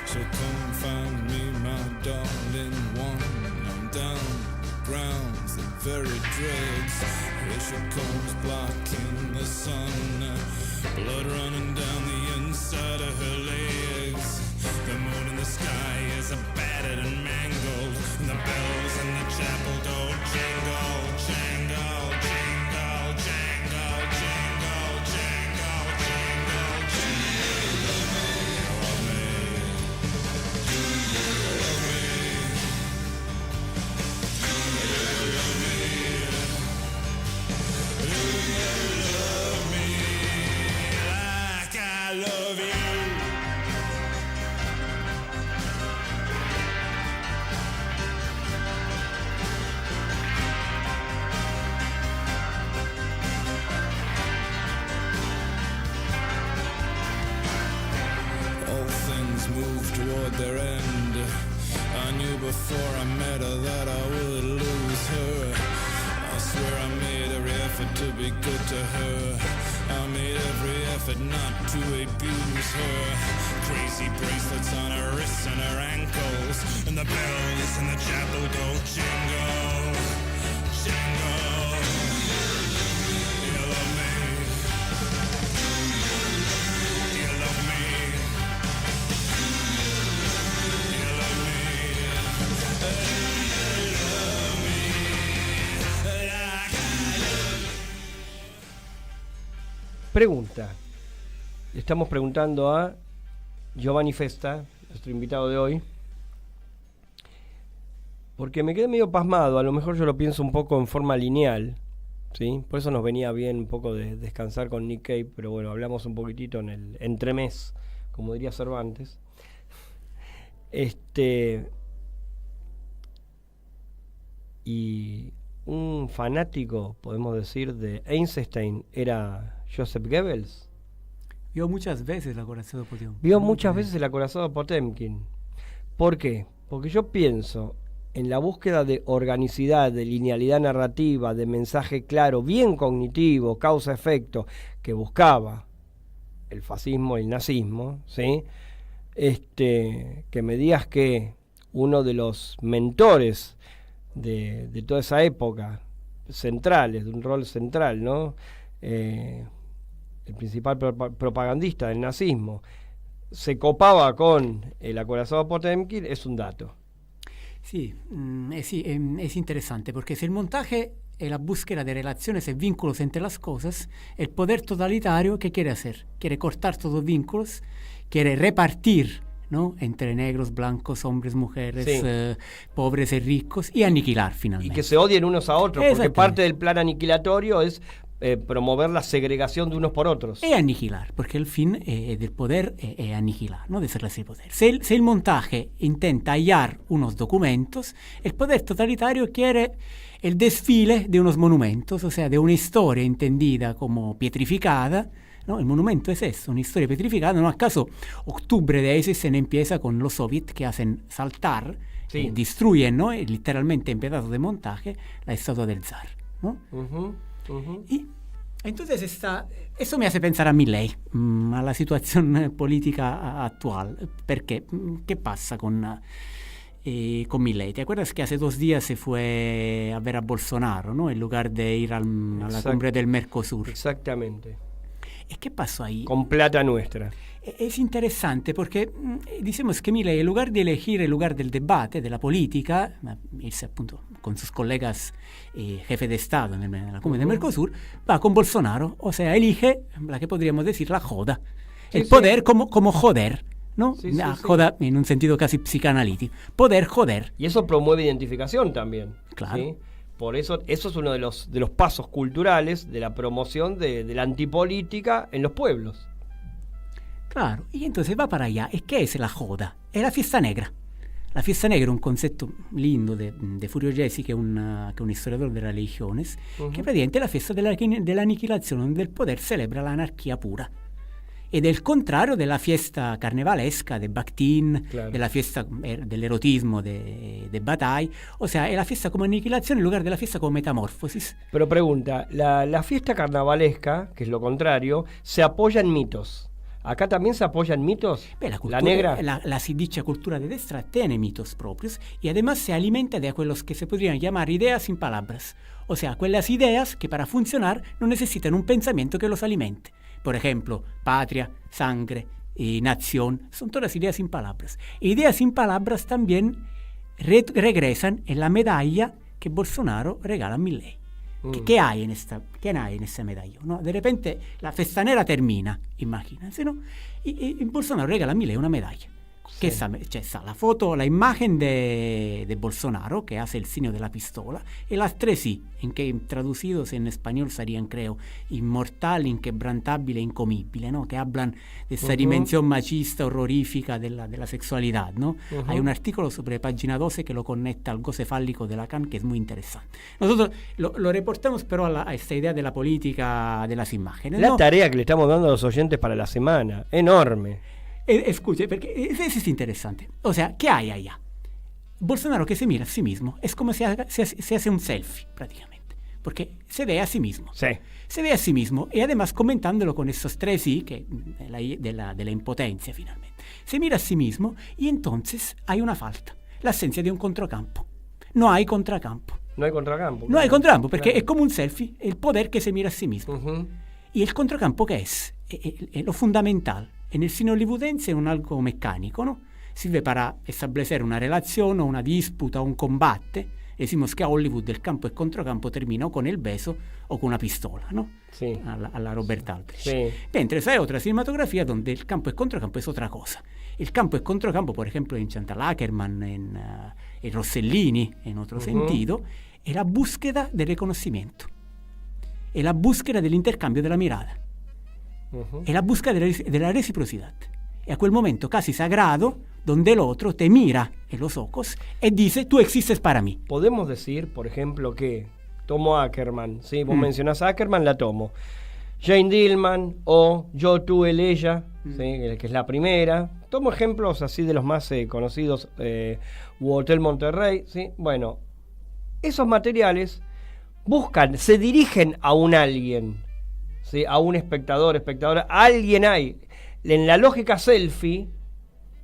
So come find me, my darling one. I'm down, grounds, the very dregs. Here she comes, blocking the sun. Blood running down the inside of her legs. The moon in the sky is battered and mangled, and the bells in the chapel door jingle, jangle, jingle, jangle, jingle, jangle, jingle, jingle. Love me. Love me. Love me. Love me like I love you. All things move toward their end. I knew before I met her that I would lose her. I swear I made every effort to be good to her. I made every effort not to abuse her. Crazy bracelets on her wrists and her ankles, and the bells in the chapel go jingle, jingle. You love me. You love me. You love me. You love me like I love. Pregunta. Le estamos preguntando a Giovanni Festa, nuestro invitado de hoy, porque me quedé medio pasmado. A lo mejor yo lo pienso un poco en forma lineal, ¿sí? Por eso nos venía bien un poco de descansar con Nick Cave, pero bueno, hablamos un poquitito en el entremés, como diría Cervantes. Y un fanático, podemos decir, de Einstein era Joseph Goebbels. Vio muchas veces la Acorazado Potemkin. Vio muchas veces el acorazado Potemkin. ¿Por qué? Porque yo pienso en la búsqueda de organicidad, de linealidad narrativa, de mensaje claro, bien cognitivo, causa-efecto, que buscaba el fascismo y el nazismo, ¿sí? Que me digas que uno de los mentores de toda esa época, centrales, de un rol central, ¿no? El principal propagandista del nazismo, se copaba con el acorazado Potemkin, es un dato. Sí, es interesante porque si el montaje es la búsqueda de relaciones y vínculos entre las cosas, el poder totalitario, ¿qué quiere hacer? Quiere cortar todos los vínculos, quiere repartir ¿no? Entre negros, blancos, hombres, mujeres, Sí. pobres y ricos, y aniquilar Y finalmente. que se odien unos a otros, porque Exactamente. parte del plan aniquilatorio es promover la segregación de unos por otros. E aniquilar, perché il fin del poder è aniquilar, no? De esercizio de poder. Si el montaje intenta hallar unos documentos, el poder totalitario quiere el desfile de unos monumentos, o sea, de una historia entendida como pietrificada, ¿no? El monumento es eso, una historia petrificada. No acaso octubre de ese se empieza con los soviets que hacen saltar, Sí. destruyen, ¿no? Literalmente en pedazos de montaje la estatua del zar, ¿no? Ujú, ujú. Y entonces eso me hace pensare a Milley, alla situazione politica attuale, perché ¿qué pasa con Milley? ¿Te acuerdas que hace 2 días se fue a ver a Bolsonaro, ¿no? En lugar de ir a la Exacto. cumbre del Mercosur? Exactamente. ¿Y qué pasó ahí? Con plata nuestra. Es interesante porque decimos que Milley, en lugar de elegir el lugar del debate, de la política, irse appunto con sus colegas jefe de Estado en la cumbre del Mercosur, va con Bolsonaro, o sea, elige la que podríamos decir la joda, Sí, el sí. poder como joder, ¿no? Sí, sí, La sí. joda en un sentido casi psicanalítico, poder joder. Y eso promueve identificación también. Claro. ¿sí? Por eso es uno de los pasos culturales de la promoción de la antipolítica en los pueblos. Claro, y entonces va para allá. ¿Y qué es la joda? Es la fiesta negra. La fiesta negra es un concepto lindo de Furio Gessi, que es un historiador de las religiones, que praticamente es la fiesta de la aniquilación, donde el poder celebra la anarquía pura. Ed è il contrario della fiesta carnevalesca de Bakhtin, Claro. de la fiesta del erotismo de Bataille, o sea, è la fiesta como aniquilación en lugar de la fiesta como metamorfosis. Pero pregunta, la fiesta carnavalesca, que es lo contrario, se apoya en mitos. ¿Acá también se apoya en mitos? Beh, ¿La cultura, negra? la si dicha cultura de destra tiene mitos propios y además se alimenta de aquellos que se podrían llamar ideas sin palabras, o sea, aquellas ideas que para funcionar no necesitan un pensamiento que los alimente. Por ejemplo, patria, sangre, nación, son todas ideas sin palabras. Ideas sin palabras también regresan en la medalla que Bolsonaro regala a Milley. ¿Qué hay en esta medalla? ¿No? De repente la festanera termina, imagínense, ¿no? Y Bolsonaro regala a Milley una medalla. Que está la foto, la imagen de Bolsonaro, que hace el signo de la pistola, y las 3 I, en que traducidos en español serían, creo, inmortal, inquebrantable e incomible, ¿no? Que hablan de esta dimensión machista, horrorífica de la sexualidad, ¿no? Hay un artículo sobre página 12 que lo conecta al goce fálico de Lacan, que es muy interesante. Nosotros lo reportamos, pero a esta idea de la política de las imágenes, La ¿no? tarea que le estamos dando a los oyentes para la semana, enorme. Escuche, porque eso es interesante. O sea, ¿qué hay allá? Bolsonaro que se mira a sí mismo es como si se hace un selfie, prácticamente. Porque se ve a sí mismo. Sí. Se ve a sí mismo y además comentándolo con esos 3 I que, de la impotencia, finalmente. Se mira a sí mismo y entonces hay una falta. La ausencia de un contracampo. No hay contracampo. No hay contracampo. No hay contracampo porque Claro. es como un selfie, el poder que se mira a sí mismo. Ujú. Y el contracampo ¿qué es? Es lo fundamental. En el cine hollywoodense es un algo mecánico, ¿no? Sirve para establecer una relación o una disputa o un combate. Decimos que a Hollywood el campo y contracampo termina o con el beso o con una pistola, ¿no? Sí. A la Robert Aldrich. Sí. Mentre hay otra cinematografía donde el campo y contracampo es otra cosa. El campo y contracampo, por ejemplo, en Chantal Akerman, en Rossellini, en otro sentido, es la búsqueda del reconocimiento. Es la búsqueda del intercambio de la mirada. Es la búsqueda de la reciprocidad. Es aquel momento casi sagrado donde el otro te mira en los ojos y dice, tú existes para mí. Podemos decir, por ejemplo, que tomo Ackerman, ¿sí? Vos mencionás a Ackerman, la tomo. Jane Dillman o Yo, tú, él, ella, ¿sí? Que es la primera. Tomo ejemplos así de los más conocidos, Hotel Monterrey, ¿sí? Bueno, esos materiales se dirigen a un alguien, ¿sí? A un espectadora, alguien hay. En la lógica selfie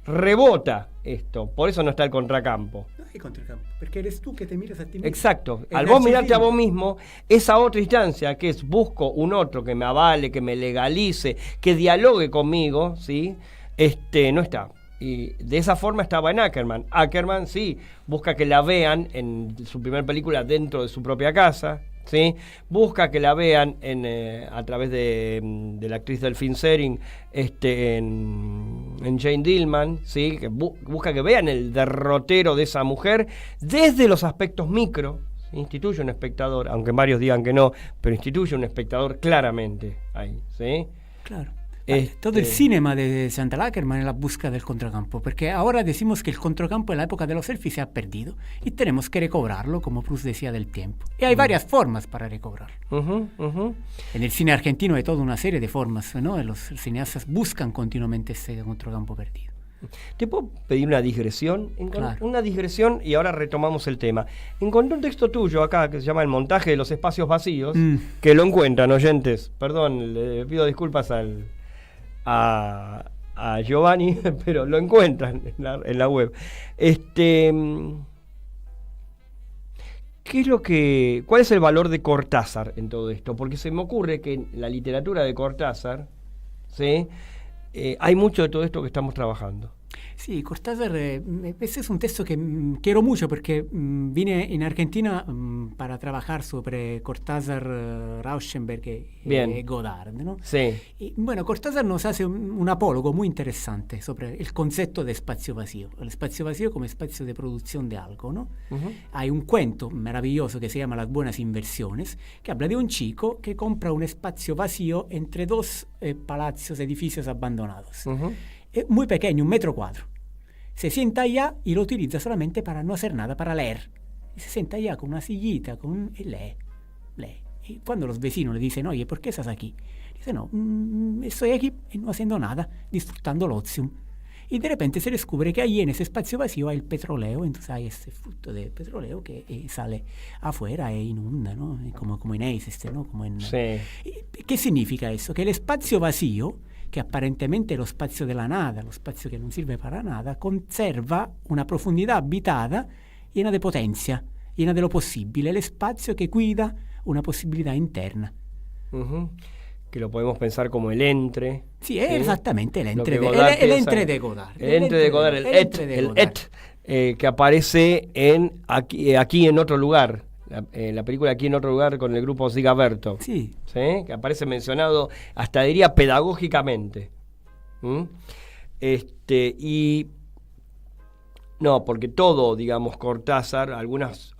rebota esto, por eso no está el contracampo. No hay contracampo, porque eres tú que te miras a ti mismo. Exacto, El al vos mirarte a narcisismo. vos mismo, esa otra instancia que es busco un otro que me avale, que me legalice, que dialogue conmigo, ¿sí? No está. Y de esa forma estaba en Ackerman. Ackerman sí, busca que la vean en su primera película dentro de su propia casa, ¿sí? Busca que la vean a través de la actriz Delphine Seyrig en en Jane Dillman, ¿sí? Que busca que vean el derrotero de esa mujer desde los aspectos micro. Instituye un espectador, aunque varios digan que no, pero instituye un espectador claramente ahí, ¿sí? Claro. Todo el cinema de Chantal Akerman en la búsqueda del contracampo, porque ahora decimos que el contracampo en la época de los selfies se ha perdido y tenemos que recobrarlo, como Proust decía, del tiempo. Y hay varias formas para recobrarlo. En el cine argentino hay toda una serie de formas, ¿no? Los cineastas buscan continuamente ese contracampo perdido. ¿Te puedo pedir una digresión? Claro. Una digresión y ahora retomamos el tema. Encontré un texto tuyo acá que se llama El montaje de los espacios vacíos, que lo encuentran, oyentes. Perdón, le pido disculpas a Giovanni, pero lo encuentran en la web. ¿Cuál es el valor de Cortázar en todo esto? Porque se me ocurre que en la literatura de Cortázar, ¿sí? Hay mucho de todo esto que estamos trabajando. Sí, Cortázar, ese es un texto que quiero mucho porque vine en Argentina para trabajar sobre Cortázar, Rauschenberg y Godard, ¿no? Sí. Y bueno, Cortázar nos hace un apólogo muy interesante sobre el concepto de espacio vacío. El espacio vacío como espacio de producción de algo, ¿no? Hay un cuento maravilloso que se llama Las buenas inversiones, que habla de un chico que compra un espacio vacío entre dos palacios, edificios abandonados. Muy pequeño, 1 metro cuadro. Se sienta allá y lo utiliza solamente para no hacer nada, para leer. Y se sienta allá con una sillita y lee. Y cuando los vecinos le dicen, oye, ¿por qué estás aquí? Dice, no, estoy aquí no haciendo nada, disfrutando l'ozium. Y de repente se descubre que ahí en ese espacio vacío hay el petróleo, entonces hay este fruto de petróleo que sale afuera e inunda, ¿no? Como en Ace, ¿no? Sí. ¿Qué significa eso? Que el espacio vacío, che apparentemente è lo spazio della nada, lo spazio che non serve per nada, conserva una profondità abitata llena di potenza, llena de lo possibile, lo spazio che guida una possibilità interna. Que lo podemos pensar como el entre. Sí, es exactamente el entre de Godard. El entre de Godard, el et, que aparece aquí en otro lugar. La película Aquí en otro lugar con el grupo Ziga Berto. Sí. Que aparece mencionado, hasta diría pedagógicamente. No, porque todo, digamos, Cortázar, algunos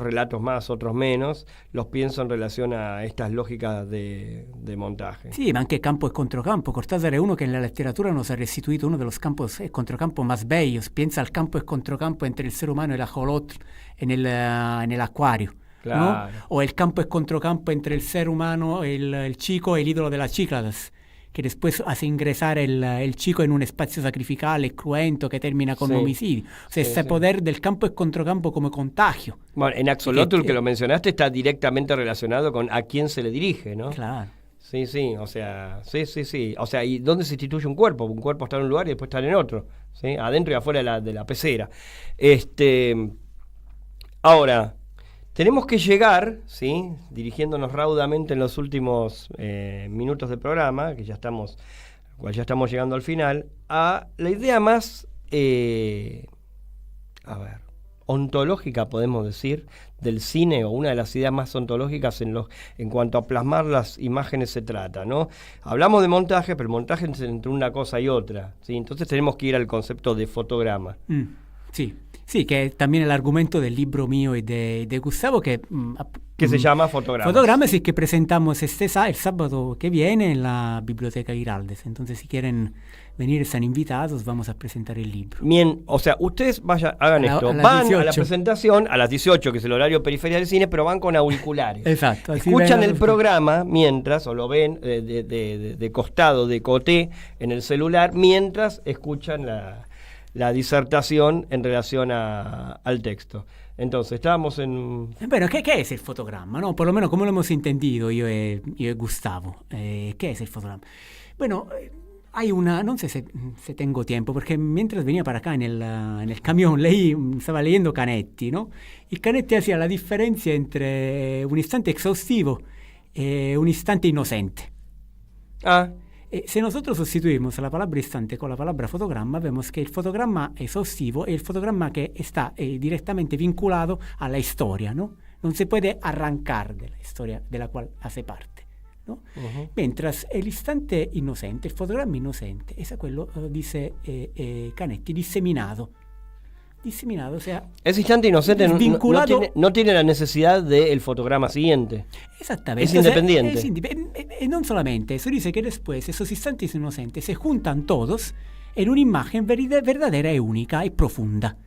relatos más, otros menos, los pienso en relación a estas lógicas de montaje. Sí, ma anche campo e controcampo. Cortázar è uno che nella letteratura nos ha restituito uno de los campos e controcampo más bellos. Piensa al campo e controcampo entre el ser humano y la ajolotl en el acuario. Claro. ¿No? O el campo e controcampo entre el ser humano, el chico e l'idolo de las Cícladas, que después hace ingresar el chico en un espacio sacrificale, cruento, que termina con homicidio. O sea, ese poder del campo es controcampo como contagio. Bueno, en Axolotl, que lo mencionaste, está directamente relacionado con a quién se le dirige, ¿no? Claro. Sí, o sea, sí. O sea, ¿y dónde se instituye un cuerpo? Un cuerpo está en un lugar y después está en otro, ¿sí? Adentro y afuera de la pecera. Ahora, tenemos que llegar, ¿sí? Dirigiéndonos raudamente en los últimos minutos del programa, que ya estamos llegando al final, a la idea más, ontológica, podemos decir, del cine, o una de las ideas más ontológicas en cuanto a plasmar las imágenes se trata, ¿no? Hablamos de montaje, pero el montaje es entre una cosa y otra, ¿sí? Entonces tenemos que ir al concepto de fotograma. Sí, que es también el argumento del libro mío y de Gustavo, que se llama Fotogramas. Fotogramas, y que presentamos el sábado que viene en la Biblioteca Giraldes. Entonces, si quieren venir, están invitados, vamos a presentar el libro. Bien, o sea, ustedes hagan esto, van 18. A la presentación a las 18, que es el horario periférico del cine, pero van con auriculares. Exacto. Escuchan el programa mientras, o lo ven de costado, de coté, en el celular, mientras escuchan la disertación en relación al texto. Entonces, estábamos en... Bueno, ¿qué es el fotograma? ¿No? Por lo menos, como lo hemos entendido yo y Gustavo. ¿Qué es el fotograma? Bueno, hay una... No sé si tengo tiempo, porque mientras venía para acá en el camión, estaba leyendo Canetti, ¿no? Y Canetti hacía la diferencia entre un instante exhaustivo y un instante inocente. Se nosotros sustituimos la palabra instante con la palabra fotogramma, vemos que el fotogramma exhaustivo es el fotogramma que está directamente vinculado a la historia, ¿no? No se puede arrancar de la historia de la cual hace parte, no? Mentre l'istante innocente, il fotogramma innocente, è quello, dice Canetti, disseminato. Disseminato, o sea, ese instante inocente vinculado, no tiene la necesidad del fotograma siguiente. Exactamente. Es independiente. Y no solamente eso, dice que después esos instantes inocentes se juntan todos en una imagen verdadera y única y profunda.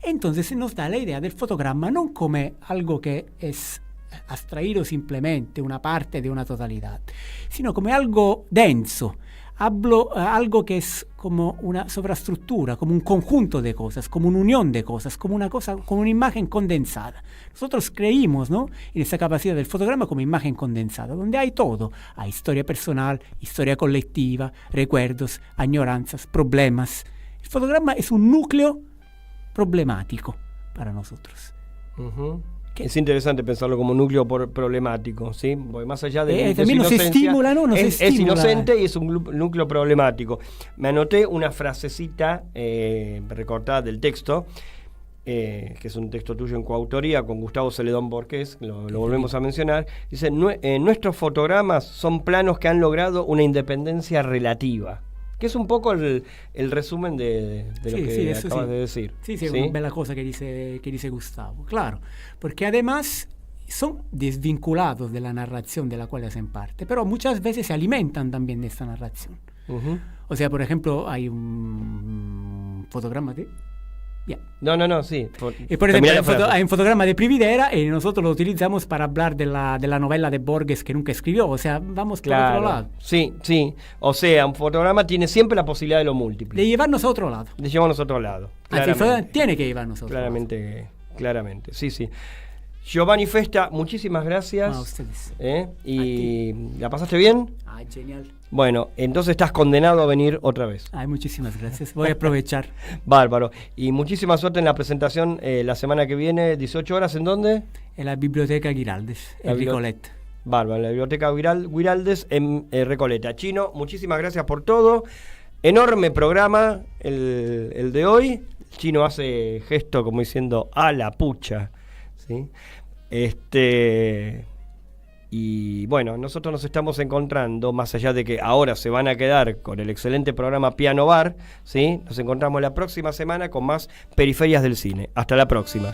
Entonces nos da la idea del fotogramma no come algo que es abstraído simplemente una parte de una totalidad, sino come algo denso, algo que es como una sobreestructura, como un conjunto de cosas, como una unión de cosas, como una imagen condensada. Nosotros creímos, ¿no?, en esa capacidad del fotograma como imagen condensada, donde hay todo. Hay historia personal, historia colectiva, recuerdos, añoranzas, problemas. El fotograma es un núcleo problemático para nosotros. Es interesante pensarlo como núcleo problemático, ¿sí? Porque más allá de también nos estimula, ¿no? Es inocente y es un núcleo problemático. Me anoté una frasecita recortada del texto, que es un texto tuyo en coautoría con Gustavo Celedón Borges, lo volvemos a mencionar. Dice, nuestros fotogramas son planos que han logrado una independencia relativa. Que es un poco el resumen de lo que acabas de decir. Sí, es una bella cosa que dice Gustavo, claro, porque además son desvinculados de la narración de la cual hacen parte, pero muchas veces se alimentan también de esta narración. O sea, por ejemplo, hay un fotograma de... Bien. No, sí. Y por ejemplo, hay un fotograma de Prividera y nosotros lo utilizamos para hablar de la novela de Borges que nunca escribió. O sea, vamos por otro lado. Sí. O sea, un fotograma tiene siempre la posibilidad de lo múltiple. De llevarnos a otro lado. Anzi, el fotograma tiene que llevarnos a otro lado. Claramente, sí. Giovanni Festa, muchísimas gracias. A ustedes. ¿Y la pasaste bien? Genial. Bueno, entonces estás condenado a venir otra vez. Muchísimas gracias. Voy a aprovechar. Bárbaro. Y muchísima suerte en la presentación la semana que viene, 18 horas, ¿en dónde? En la Biblioteca Giraldes, en Recoleta. Bárbaro, en la Biblioteca Giraldes, en Recoleta. Chino, muchísimas gracias por todo. Enorme programa el de hoy. Chino hace gesto como diciendo, a la pucha. ¿Sí? Y bueno, nosotros nos estamos encontrando, más allá de que ahora se van a quedar con el excelente programa Piano Bar, ¿sí? Nos encontramos la próxima semana con más Periferias del Cine. Hasta la próxima.